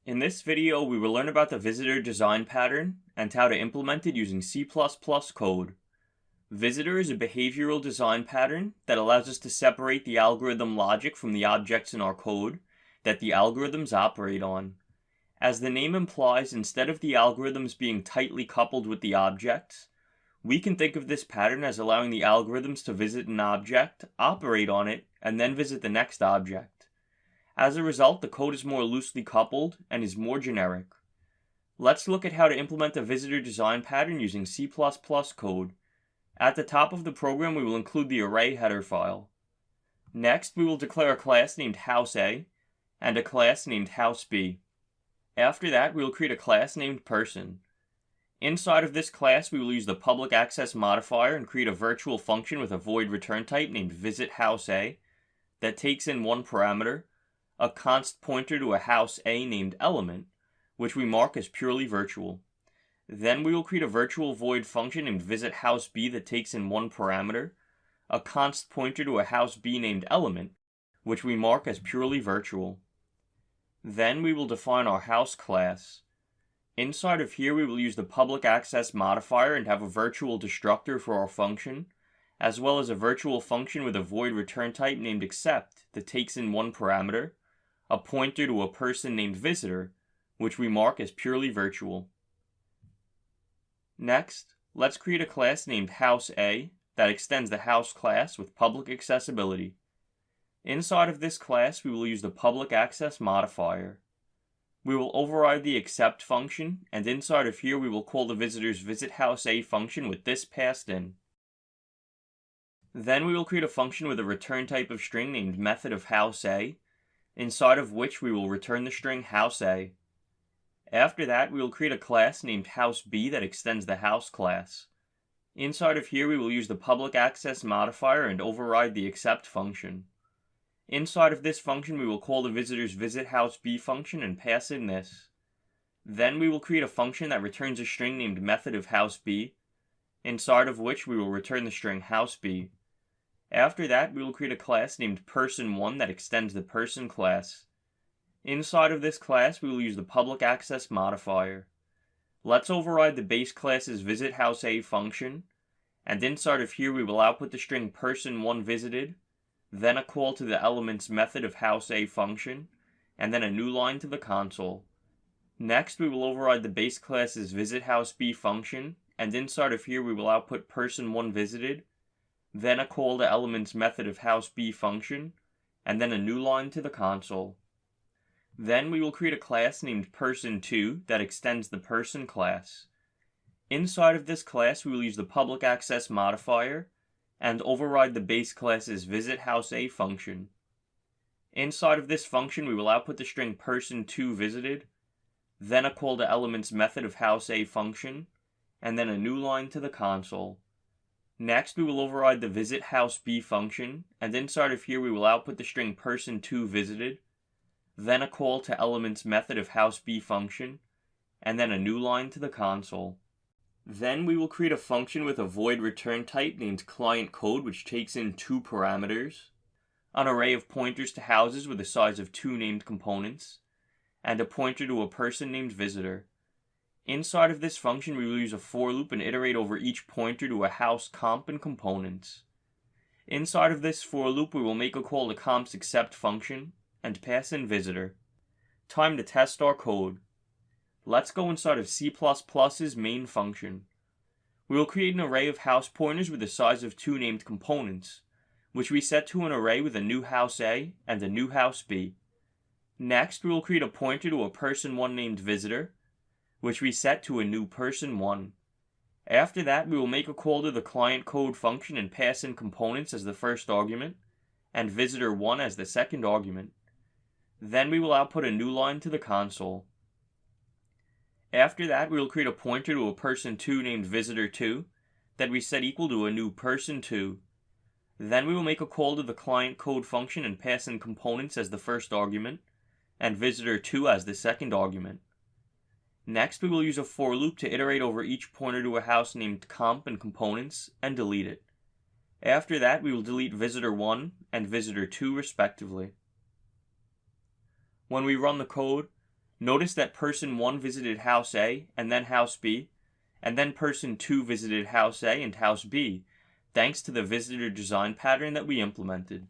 In this video, we will learn about the visitor design pattern and how to implement it using C++ code. Visitor is a behavioral design pattern that allows us to separate the algorithm logic from the objects in our code that the algorithms operate on. As the name implies, instead of the algorithms being tightly coupled with the objects, we can think of this pattern as allowing the algorithms to visit an object, operate on it, and then visit the next object. As a result, the code is more loosely coupled and is more generic. Let's look at how to implement the visitor design pattern using C++ code. At the top of the program, we will include the array header file. Next, we will declare a class named house A and a class named house B. After that, we will create a class named person. Inside of this class, we will use the public access modifier and create a virtual function with a void return type named visitHouseA that takes in one parameter, a const pointer to a house A named element, which we mark as purely virtual. Then we will create a virtual void function named visitHouseB that takes in one parameter, a const pointer to a house B named element, which we mark as purely virtual. Then we will define our house class. Inside of here, we will use the public access modifier and have a virtual destructor for our function, as well as a virtual function with a void return type named accept that takes in one parameter, a pointer to a person named visitor, which we mark as purely virtual. Next, let's create a class named house A that extends the house class with public accessibility. Inside of this class, we will use the public access modifier. We will override the accept function, and inside of here we will call the visitor's visitHouseA function with this passed in. Then we will create a function with a return type of string named method of house A, inside of which we will return the string house A. After that, we will create a class named house B that extends the house class. Inside of here, we will use the public access modifier and override the accept function. Inside of this function, we will call the visitor's visitHouseB function and pass in this. Then we will create a function that returns a string named method of house B, inside of which we will return the string house B. After that, we will create a class named person1 that extends the person class. Inside of this class, we will use the public access modifier. Let's override the base class's visitHouseA function, and inside of here we will output the string person1 visited, then a call to the element's method of house_a function, and then a new line to the console. Next, we will override the base class's visitHouseB function, and inside of here we will output person1 visited, then a call to element's method of house_b function, and then a new line to the console. Then we will create a class named person2 that extends the person class. Inside of this class, we will use the public access modifier and override the base class's visitHouseA function. Inside of this function, we will output the string person2 visited, then a call to element's method of house_a function, and then a new line to the console. Next, we will override the visitHouseB function, and inside of here we will output the string person2 visited, then a call to element's method of house_b function, and then a new line to the console. Then we will create a function with a void return type named client code, which takes in two parameters, an array of pointers to houses with a size of 2 named components, and a pointer to a person named visitor. Inside of this function, we will use a for loop and iterate over each pointer to a house comp and components. Inside of this for loop, we will make a call to comp's accept function and pass in visitor. Time to test our code. Let's go inside of C++'s main function. We will create an array of house pointers with a size of 2 named components, which we set to an array with a new house A and a new house B. Next, we will create a pointer to a person1 named visitor, which we set to a new person1. After that, we will make a call to the client code function and pass in components as the first argument, and visitor1 as the second argument. Then we will output a new line to the console. After that, we will create a pointer to a person2 named visitor2 that we set equal to a new person2. Then we will make a call to the client code function and pass in components as the first argument, and visitor2 as the second argument. Next, we will use a for loop to iterate over each pointer to a house named comp and components and delete it. After that, we will delete visitor1 and visitor2 respectively. When we run the code, Notice that person 1 visited house A and then house B, and then person 2 visited house A and house B, thanks to the visitor design pattern that we implemented.